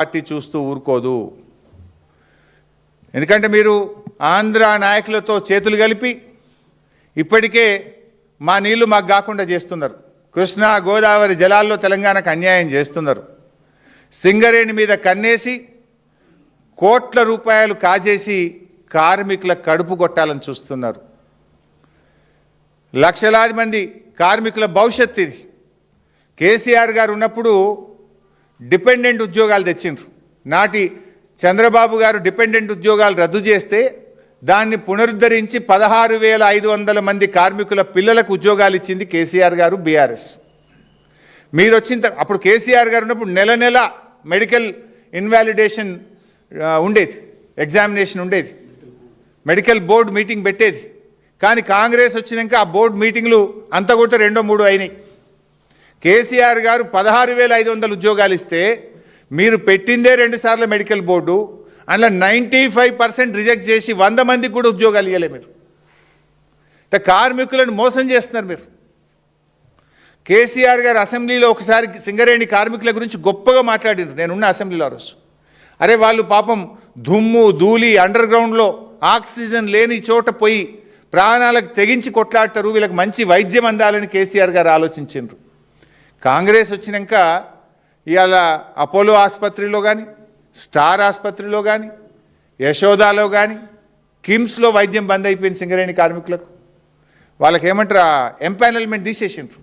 Party చూస్తూ ఊరుకోదు. ఎందుకంటే మీరు ఆంధ్ర నాయకులతో చేతులు కలిపి ఇప్పటికే మా నీళ్లు మాకు కాకుండా చేస్తున్నారు. కృష్ణా గోదావరి జలాల్లో తెలంగాణకు అన్యాయం చేస్తున్నారు. సింగరేణి మీద కన్నేసి కోట్ల రూపాయలు కాజేసి కార్మికుల కడుపు కొట్టాలని చూస్తున్నారు. లక్షలాది మంది కార్మికుల భవిష్యత్తు ఇది. కేసీఆర్ గారు ఉన్నప్పుడు డిపెండెంట్ ఉద్యోగాలు తెచ్చిండ్రు. నాటి చంద్రబాబు గారు డిపెండెంట్ ఉద్యోగాలు రద్దు చేస్తే దాన్ని పునరుద్ధరించి 16,500 మంది కార్మికుల పిల్లలకు ఉద్యోగాలు ఇచ్చింది కేసీఆర్ గారు, బీఆర్ఎస్. మీరు వచ్చిన అప్పుడు కేసీఆర్ గారు ఉన్నప్పుడు నెల నెల మెడికల్ ఇన్వాలిడేషన్ ఉండేది, ఎగ్జామినేషన్ ఉండేది, మెడికల్ బోర్డు మీటింగ్ పెట్టేది. కానీ కాంగ్రెస్ వచ్చినాక ఆ బోర్డు మీటింగ్లు అంతా కూడా 2-3 అయినాయి. కేసీఆర్ గారు 16,500 ఉద్యోగాలు ఇస్తే మీరు పెట్టిందే 2 సార్లు మెడికల్ బోర్డు, అందులో 95% రిజెక్ట్ చేసి 100 మందికి కూడా ఉద్యోగాలు ఇవ్వలే. మీరు అంటే కార్మికులను మోసం చేస్తున్నారు మీరు. కేసీఆర్ గారు అసెంబ్లీలో ఒకసారి సింగరేణి కార్మికుల గురించి గొప్పగా మాట్లాడినారు. నేనున్న అసెంబ్లీలో ఆ రోజు. అరే వాళ్ళు పాపం దుమ్ము ధూళి అండర్ గ్రౌండ్లో ఆక్సిజన్ లేని చోట పోయి ప్రాణాలకు తెగించి కొట్లాడతారు, వీళ్ళకి మంచి వైద్యం అందాలని కేసీఆర్ గారు ఆలోచించారు. కాంగ్రెస్ వచ్చినాక ఇవాళ అపోలో ఆసుపత్రిలో కానీ, స్టార్ ఆసుపత్రిలో కానీ, యశోదాలో కానీ, కిమ్స్లో వైద్యం బంద్ అయిపోయింది సింగరేణి కార్మికులకు. వాళ్ళకి ఏమంటారు, ఎంపానల్మెంట్ తీసేసిండ్రు.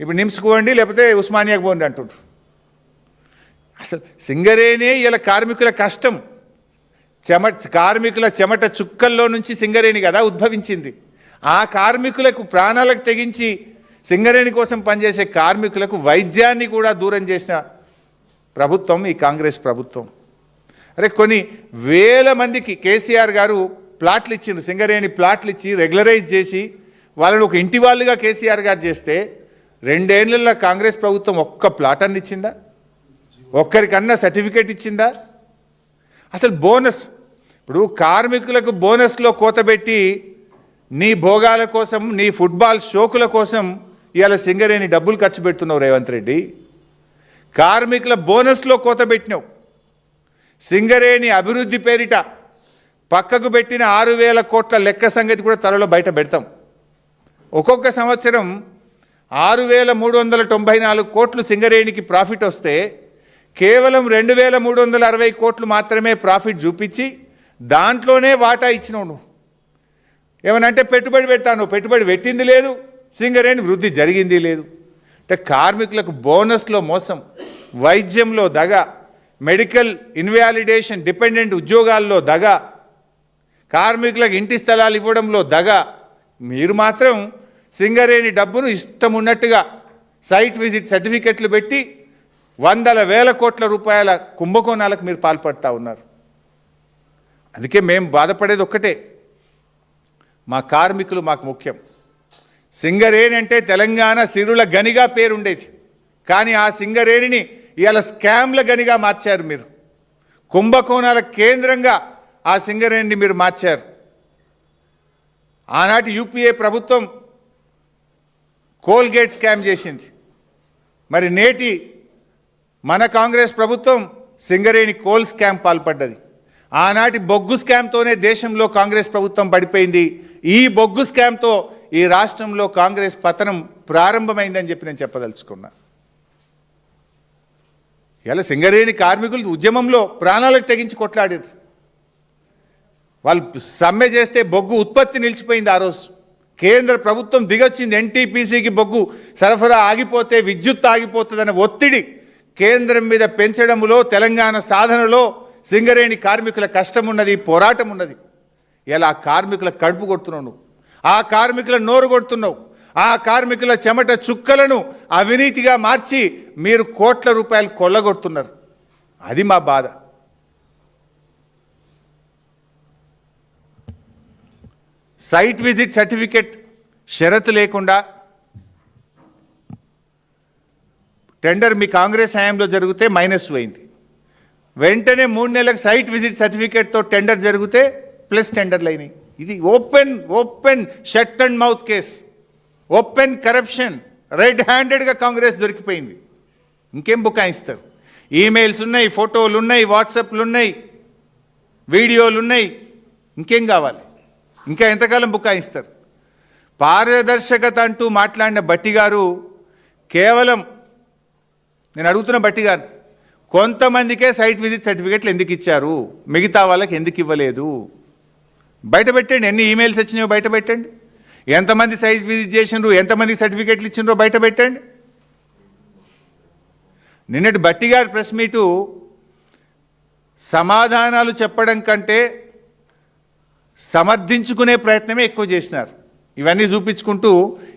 ఇప్పుడు నిమ్స్కు పోండి లేకపోతే ఉస్మానియాకు పోండి అంటుండ్రు. అసలు సింగరేణి ఇలా కార్మికుల కష్టం, కార్మికుల చెమట చుక్కల్లో నుంచి సింగరేణి కదా ఉద్భవించింది. ఆ కార్మికులకు ప్రాణాలకు తెగించి సింగరేణి కోసం పనిచేసే కార్మికులకు వైద్యాన్ని కూడా దూరం చేసిన ప్రభుత్వం ఈ కాంగ్రెస్ ప్రభుత్వం. అరే కొన్ని వేల మందికి కేసీఆర్ గారు ప్లాట్లు ఇచ్చిండ్రు, సింగరేణి ప్లాట్లు ఇచ్చి రెగ్యులరైజ్ చేసి వాళ్ళని ఒక ఇంటి వాళ్ళుగా కేసీఆర్ గారు చేస్తే 2 ఏళ్లలో కాంగ్రెస్ ప్రభుత్వం ఒక్క ప్లాట్ అన్ని ఇచ్చిందా? ఒక్కరికన్నా సర్టిఫికేట్ ఇచ్చిందా? అసలు బోనస్, ఇప్పుడు కార్మికులకు బోనస్లో కోతబెట్టి నీ భోగాల కోసం, నీ ఫుట్బాల్ షోకుల కోసం ఇవాళ సింగరేణి డబ్బులు ఖర్చు పెడుతున్నావు రేవంత్ రెడ్డి. కార్మికుల బోనస్లో కోతబెట్టినావు. సింగరేణి అభివృద్ధి పేరిట పక్కకు పెట్టిన 6,000 కోట్ల లెక్క సంగతి కూడా త్వరలో బయట పెడతాం. ఒక్కొక్క సంవత్సరం 6,394 కోట్లు సింగరేణికి ప్రాఫిట్ వస్తే కేవలం 2,360 కోట్లు మాత్రమే ప్రాఫిట్ చూపించి దాంట్లోనే వాటా ఇచ్చినావు నువ్వు. ఏమనంటే పెట్టుబడి పెడతాను, పెట్టుబడి పెట్టింది లేదు, సింగరేణి వృద్ధి జరిగింది లేదు. అంటే కార్మికులకు బోనస్లో మోసం, వైద్యంలో దగ, మెడికల్ ఇన్వాలిడేషన్ డిపెండెంట్ ఉద్యోగాల్లో దగ, కార్మికులకు ఇంటి స్థలాలు ఇవ్వడంలో దగ. మీరు మాత్రం సింగరేణి డబ్బును ఇష్టం ఉన్నట్టుగా సైట్ విజిట్ సర్టిఫికెట్లు పెట్టి 100,000 కోట్ల రూపాయల కుంభకోణాలకు మీరు పాల్పడుతూ ఉన్నారు. అందుకే మేము బాధపడేది ఒక్కటే, మా కార్మికులు మాకు ముఖ్యం. సింగరేణి అంటే తెలంగాణ సిరుల గనిగా పేరుండేది, కానీ ఆ సింగరేణిని ఇవాళ స్కామ్ల గనిగా మార్చారు మీరు. కుంభకోణాల కేంద్రంగా ఆ సింగరేణిని మీరు మార్చారు. ఆనాటి యూపీఏ ప్రభుత్వం కోల్గేట్ స్కామ్ చేసింది, మరి నేటి మన కాంగ్రెస్ ప్రభుత్వం సింగరేణి కోల్ స్కామ్ పాల్పడ్డది. ఆనాటి బొగ్గు స్కామ్తోనే దేశంలో కాంగ్రెస్ ప్రభుత్వం పడిపోయింది. ఈ బొగ్గు స్కామ్తో ఈ రాష్ట్రంలో కాంగ్రెస్ పతనం ప్రారంభమైందని చెప్పి నేను చెప్పదలుచుకున్నా. ఇలా సింగరేణి కార్మికులు ఉద్యమంలో ప్రాణాలకు తెగించి కొట్లాడారు. వాళ్ళు సమ్మె చేస్తే బొగ్గు ఉత్పత్తి నిలిచిపోయింది. ఆ రోజు కేంద్ర ప్రభుత్వం దిగొచ్చింది. ఎన్టీపీసీకి బొగ్గు సరఫరా ఆగిపోతే విద్యుత్ ఆగిపోతుందనే ఒత్తిడి కేంద్రం మీద పెంచడంలో, తెలంగాణ సాధనలో సింగరేణి కార్మికుల కష్టం ఉన్నది, పోరాటం ఉన్నది. ఇలా కార్మికుల కడుపు కొడుతున్నావు నువ్వు, ఆ కార్మికుల నోరు కొడుతున్నావు, ఆ కార్మికుల చెమట చుక్కలను అవినీతిగా మార్చి మీరు కోట్ల రూపాయలు కొల్లగొడుతున్నారు. అది మా బాధ. సైట్ విజిట్ సర్టిఫికెట్ షరతు లేకుండా టెండర్ మీ కాంగ్రెస్ హయాంలో జరిగితే మైనస్ పోయింది. వెంటనే 3 నెలలకు సైట్ విజిట్ సర్టిఫికేట్తో టెండర్ జరిగితే ప్లస్ టెండర్లు అయినాయి. ఇది open shut and mouth case, open corruption, red హ్యాండెడ్గా కాంగ్రెస్ దొరికిపోయింది. ఇంకేం బుకాయిస్తారు? ఈమెయిల్స్ ఉన్నాయి, ఫోటోలు ఉన్నాయి, వాట్సాప్లు ఉన్నాయి, వీడియోలు ఉన్నాయి. ఇంకేం కావాలి? ఇంకా ఎంతకాలం బుకాయిస్తారు? పారదర్శకత అంటూ మాట్లాడిన భట్టి గారు కేవలం, నేను అడుగుతున్న భట్టి గారు, కొంతమందికే సైట్ విజిట్ సర్టిఫికెట్లు ఎందుకు ఇచ్చారు, మిగతా వాళ్ళకి ఎందుకు ఇవ్వలేదు? బయట పెట్టండి. ఎన్ని ఈమెయిల్స్ వచ్చినాయో బయట పెట్టండి. ఎంతమంది సైట్ విజిట్ చేసినారు, ఎంతమందికి సర్టిఫికెట్లు ఇచ్చినారో బయట పెట్టండి. నిన్నటి భట్టి గారి ప్రెస్ మీటు సమాధానాలు చెప్పడం కంటే సమర్థించుకునే ప్రయత్నమే ఎక్కువ చేసినారు. ఇవన్నీ చూపించుకుంటూ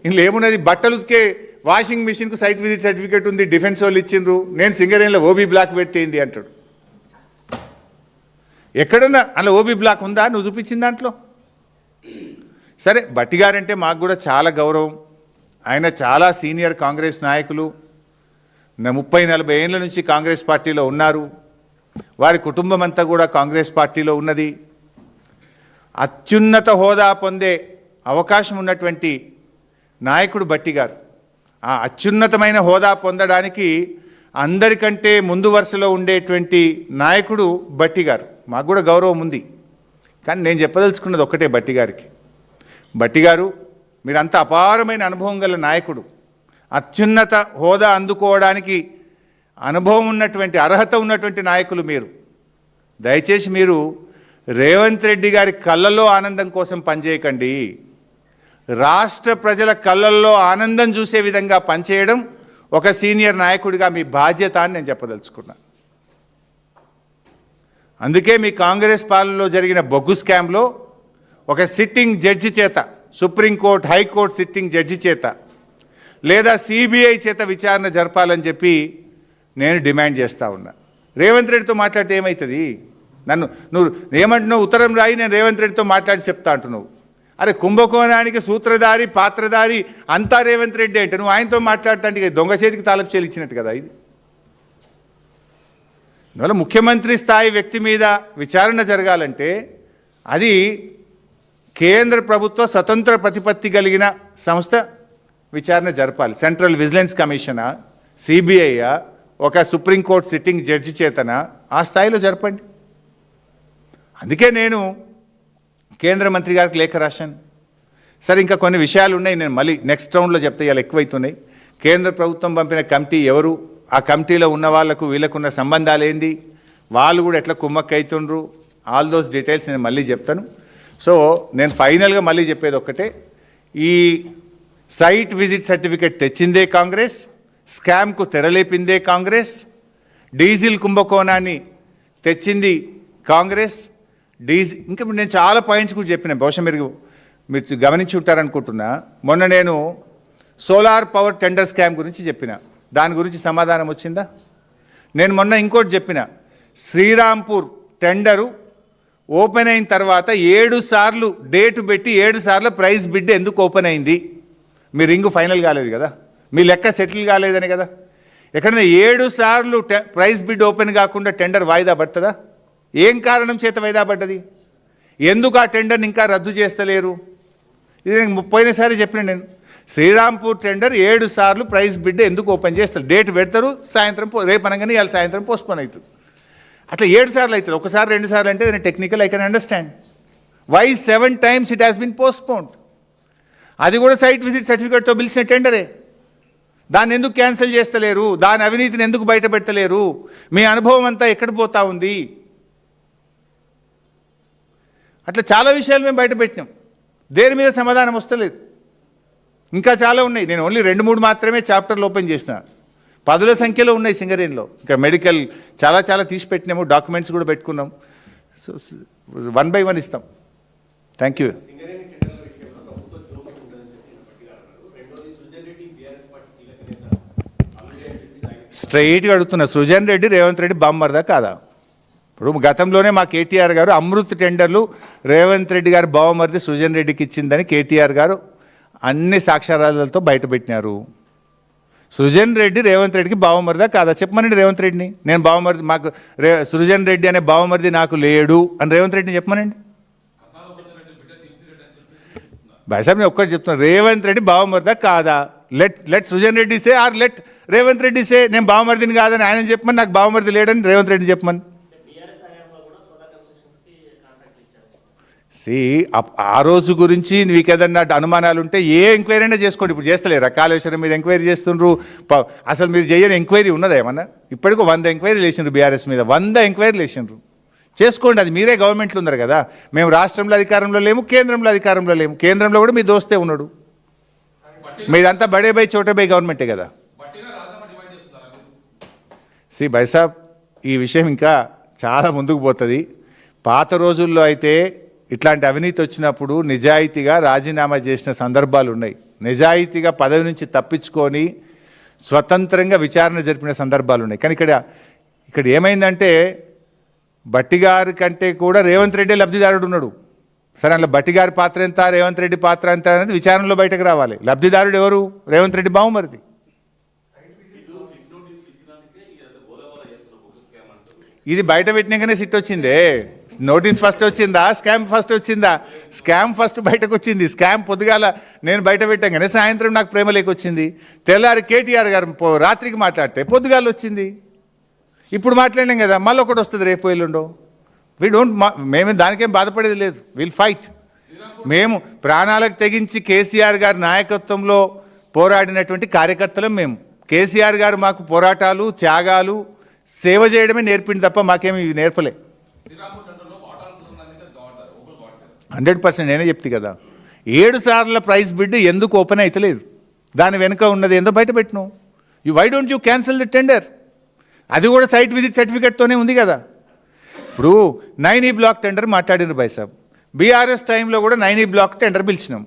ఇందులో ఏమున్నది, బట్టలు ఉతికే వాషింగ్ మిషన్కు సైట్ విజిట్ సర్టిఫికేట్ ఉంది, డిఫెన్స్ వాళ్ళు ఇచ్చిండ్రు, నేను సింగరేణిలో ఓబీ బ్లాక్ పెట్టేంది అంటాడు. ఎక్కడన్నా అలా ఓబీ బ్లాక్ ఉందా నువ్వు చూపించిన దాంట్లో? సరే, భట్టి గారంటే మాకు కూడా చాలా గౌరవం. ఆయన చాలా సీనియర్ కాంగ్రెస్ నాయకులు, 30-40 ఏళ్ళ నుంచి కాంగ్రెస్ పార్టీలో ఉన్నారు. వారి కుటుంబం అంతా కూడా కాంగ్రెస్ పార్టీలో ఉన్నది. అత్యున్నత హోదా పొందే అవకాశం ఉన్నటువంటి నాయకుడు భట్టి గారు. ఆ అత్యున్నతమైన హోదా పొందడానికి అందరికంటే ముందు వరుసలో ఉండేటువంటి నాయకుడు భట్టి గారు. మాకు కూడా గౌరవం ఉంది. కానీ నేను చెప్పదలుచుకున్నది ఒక్కటే భట్టి గారికి, భట్టి గారు మీరంత అపారమైన అనుభవం గల నాయకుడు, అత్యున్నత హోదా అందుకోవడానికి అనుభవం ఉన్నటువంటి, అర్హత ఉన్నటువంటి నాయకులు మీరు. దయచేసి మీరు రేవంత్ రెడ్డి గారి కళ్ళల్లో ఆనందం కోసం పనిచేయకండి. రాష్ట్ర ప్రజల కళ్ళల్లో ఆనందం చూసే విధంగా పనిచేయడం ఒక సీనియర్ నాయకుడిగా మీ బాధ్యత అని నేను చెప్పదలుచుకున్నా. అందుకే మీ కాంగ్రెస్ పాలనలో జరిగిన బొగ్గు స్కామ్లో ఒక సిట్టింగ్ జడ్జి చేత, సుప్రీంకోర్టు, హైకోర్టు సిట్టింగ్ జడ్జి చేత లేదా సిబిఐ చేత విచారణ జరపాలని చెప్పి నేను డిమాండ్ చేస్తూ ఉన్నా. రేవంత్ రెడ్డితో మాట్లాడితే ఏమవుతుంది? నువ్వు ఏమంటున్నావు? ఉత్తరం రాయి, నేను రేవంత్ రెడ్డితో మాట్లాడి చెప్తా అంటున్నావు. అరే, కుంభకోణానికి సూత్రధారి, పాత్రధారి అంతా రేవంత్ రెడ్డి అంటే నువ్వు ఆయనతో మాట్లాడటానికి దొంగ చేతికి తాలపు చేలు ఇచ్చినట్టు కదా ఇది. అందువల్ల ముఖ్యమంత్రి స్థాయి వ్యక్తి మీద విచారణ జరగాలంటే అది కేంద్ర ప్రభుత్వ స్వతంత్ర ప్రతిపత్తి కలిగిన సంస్థ విచారణ జరపాలి. సెంట్రల్ విజిలెన్స్ కమిషనా, సిబిఐయా, ఒక సుప్రీంకోర్టు సిట్టింగ్ జడ్జి చేతన ఆ స్థాయిలో జరపండి. అందుకే నేను కేంద్ర మంత్రి గారికి లేఖ రాశాను. సరే, ఇంకా కొన్ని విషయాలు ఉన్నాయి, నేను మళ్ళీ నెక్స్ట్ రౌండ్లో చెప్తే ఇలా ఎక్కువైతున్నాయి. కేంద్ర ప్రభుత్వం పంపిన కమిటీ ఎవరు, ఆ కమిటీలో ఉన్న వాళ్లకు వీళ్ళకున్న సంబంధాలు ఏంది, వాళ్ళు కూడా ఎట్లా కుమ్మక్క అవుతుండ్రు, ఆల్ దోస్ డీటెయిల్స్ నేను మళ్ళీ చెప్తాను. సో నేను ఫైనల్గా మళ్ళీ చెప్పేది ఒక్కటే, ఈ సైట్ విజిట్ సర్టిఫికేట్ తెచ్చిందే కాంగ్రెస్, స్కామ్కు తెరలేపిందే కాంగ్రెస్, డీజిల్ కుంభకోణాన్ని తెచ్చింది కాంగ్రెస్. ఇంకా నేను చాలా పాయింట్స్ కూడా చెప్పిన, బహుశా మీరు గమనించి ఉంటారనుకుంటున్నా. మొన్న నేను సోలార్ పవర్ టెండర్ స్కామ్ గురించి చెప్పిన, దాని గురించి సమాధానం వచ్చిందా? నేను మొన్న ఇంకోటి చెప్పిన, శ్రీరాంపూర్ టెండరు ఓపెన్ అయిన తర్వాత 7 సార్లు డేటు పెట్టి 7 సార్లు ప్రైస్ బిడ్ ఎందుకు ఓపెన్ అయింది? మీ రింగు ఫైనల్ కాలేదు కదా, మీ లెక్క సెటిల్ కాలేదని కదా. ఎక్కడైనా 7 సార్లు ప్రైస్ బిడ్ ఓపెన్ కాకుండా టెండర్ వాయిదా పడుతుందా? ఏం కారణం చేత వాయిదా పడ్డది? ఎందుకు ఆ టెండర్ని ఇంకా రద్దు చేస్తలేరు? ఇది నేను పోయినసారి చెప్పిన, నేను శ్రీరాంపూర్ టెండర్ 7 సార్లు ప్రైస్ బిడ్ ఎందుకు ఓపెన్ చేస్తారు? డేట్ పెడతారు, సాయంత్రం రేపు అనగానే ఇవాళ సాయంత్రం పోస్ట్పోన్ అవుతుంది. అట్లా 7 సార్లు అవుతుంది. ఒకసారి 2 సార్లు అంటే నేను technical I can understand. Why 7 times it has been postponed? అది కూడా సైట్ విజిట్ సర్టిఫికేట్తో పిలిచిన టెండరే. దాన్ని ఎందుకు క్యాన్సిల్ చేస్తలేరు? దాని అవినీతిని ఎందుకు బయట పెట్టలేరు? మీ అనుభవం అంతా ఎక్కడ పోతా ఉంది? అట్లా చాలా విషయాలు మేము బయట పెట్టినాం, దేని మీద సమాధానం వస్తలేదు. ఇంకా చాలా ఉన్నాయి. నేను ఓన్లీ 2-3 మాత్రమే చాప్టర్లు ఓపెన్ చేసిన, 10ల సంఖ్యలో ఉన్నాయి సింగరేణిలో. ఇంకా మెడికల్ చాలా చాలా తీసి పెట్టినాము, డాక్యుమెంట్స్ కూడా పెట్టుకున్నాం. సో 1 by 1 ఇస్తాం. Thank you. స్ట్రైట్గా అడుగుతున్నా, సృజన్ రెడ్డి రేవంత్ రెడ్డి బామ్మర్దా కాదా? ఇప్పుడు గతంలోనే మా కేటీఆర్ గారు అమృత్ టెండర్లు రేవంత్ రెడ్డి గారు బావమరిది సృజన్ రెడ్డికి ఇచ్చిందని కేటీఆర్ గారు అన్ని సాక్ష్యాధారాలతో బయటపెట్టినారు. సృజన్ రెడ్డి రేవంత్ రెడ్డికి బావమరిదా కాదా చెప్పమనండి రేవంత్ రెడ్డిని. నేను బావమరిది, మాకు సృజన్ రెడ్డి అనే బావమరిది నాకు లేడు అని రేవంత్ రెడ్డిని చెప్పమనండి. భాషాబ్ నేను ఒక్కటి చెప్తున్నాను, రేవంత్ రెడ్డి బావమరిదా కాదా? Let Sujan Reddy say or let Revanth Reddy say నేను బావమరిదిని కాదని ఆయన చెప్పమని, నాకు బావమరిది లేడని రేవంత్ రెడ్డి చెప్పమని. ఆ రోజు గురించి మీకు ఏదన్నా అనుమానాలు ఉంటే ఏ ఎంక్వైరీ అయినా చేసుకోండి. ఇప్పుడు చేస్తలేరా? కాళేశ్వరం మీద ఎంక్వైరీ చేస్తుండ్రు. అసలు మీరు చేయని ఎంక్వైరీ ఉన్నదా ఏమన్నా? ఇప్పటికీ 100 ఎంక్వైరీలు వేసిండ్రు బీఆర్ఎస్ మీద, 100 ఎంక్వైరీలు వేసిండ్రు. చేసుకోండి, అది మీరే గవర్నమెంట్లో ఉన్నారు కదా. మేము రాష్ట్రంలో అధికారంలో లేము, కేంద్రంలో అధికారంలో లేము. కేంద్రంలో కూడా మీ దోస్తే ఉన్నాడు. మీదంతా బడే బై చోటే బై గవర్నమెంటే కదా. బైసాబ్ ఈ విషయం ఇంకా చాలా ముందుకు పోతుంది. పాత రోజుల్లో అయితే ఇట్లాంటి అవినీతి వచ్చినప్పుడు నిజాయితీగా రాజీనామా చేసిన సందర్భాలు ఉన్నాయి. నిజాయితీగా పదవి నుంచి తప్పించుకొని స్వతంత్రంగా విచారణ జరిపిన సందర్భాలు ఉన్నాయి. కానీ ఇక్కడ ఏమైందంటే బట్టిగారి కంటే కూడా రేవంత్ రెడ్డి లబ్ధిదారుడు ఉన్నాడు. సరే, అందులో బట్టిగారి పాత్ర ఎంత, రేవంత్ రెడ్డి పాత్ర ఎంత అనేది విచారణలో బయటకు రావాలి. లబ్ధిదారుడు ఎవరు? రేవంత్ రెడ్డి బావమరిది. ఇది బయట పెట్టినాకనే సిట్ వచ్చిందే. నోటీస్ ఫస్ట్ వచ్చిందా, స్కామ్ ఫస్ట్ వచ్చిందా? స్కామ్ ఫస్ట్ బయటకు వచ్చింది. స్కామ్ పొద్దుగాల నేను బయట పెట్టాగానే సాయంత్రం నాకు ప్రేమ లేకొచ్చింది. తెల్లారి కేటీఆర్ గారు రాత్రికి మాట్లాడితే పొద్దుగాల వచ్చింది. ఇప్పుడు మాట్లాడినాం కదా, మళ్ళీ ఒకటి వస్తుంది రేపు ఎల్లుండో. మేము దానికేం బాధపడేది లేదు. Will fight. మేము ప్రాణాలకు తెగించి కేసీఆర్ గారి నాయకత్వంలో పోరాడినటువంటి కార్యకర్తలం మేము. కేసీఆర్ గారు మాకు పోరాటాలు, త్యాగాలు, సేవ చేయడమే నేర్పింది తప్ప మాకేమి ఇది నేర్పలే. 100% నేనే చెప్తే కదా, 7 సార్ల ప్రైస్ బిడ్ ఎందుకు ఓపెన్ అవుతలేదు? దాని వెనుక ఉన్నది ఏందో బయట పెట్టిను. Why don't you cancel the tender? అది కూడా సైట్ విజిట్ సర్టిఫికేట్తోనే ఉంది కదా. ఇప్పుడు 9E బ్లాక్ టెండర్ మాట్లాడినారు బైసాబ్. బీఆర్ఎస్ టైంలో కూడా 9E బ్లాక్ టెండర్ పిలిచినాం.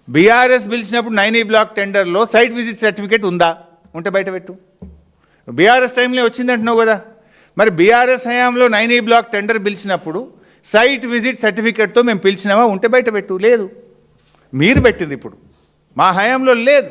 బీఆర్ఎస్ పిలిచినప్పుడు 9E బ్లాక్ టెండర్లో సైట్ విజిట్ సర్టిఫికేట్ ఉందా? ఉంటే బయట పెట్టు. బీఆర్ఎస్ టైంలో వచ్చిందంటున్నావు కదా. మరి బీఆర్ఎస్ హయాంలో 9E బ్లాక్ టెండర్ పిలిచినప్పుడు సైట్ విజిట్ సర్టిఫికేట్తో మేము పిలిచినామా? ఉంటే బయట పెట్టు. లేదు, మీరు పెట్టింది. ఇప్పుడు మా హయాంలో లేదు.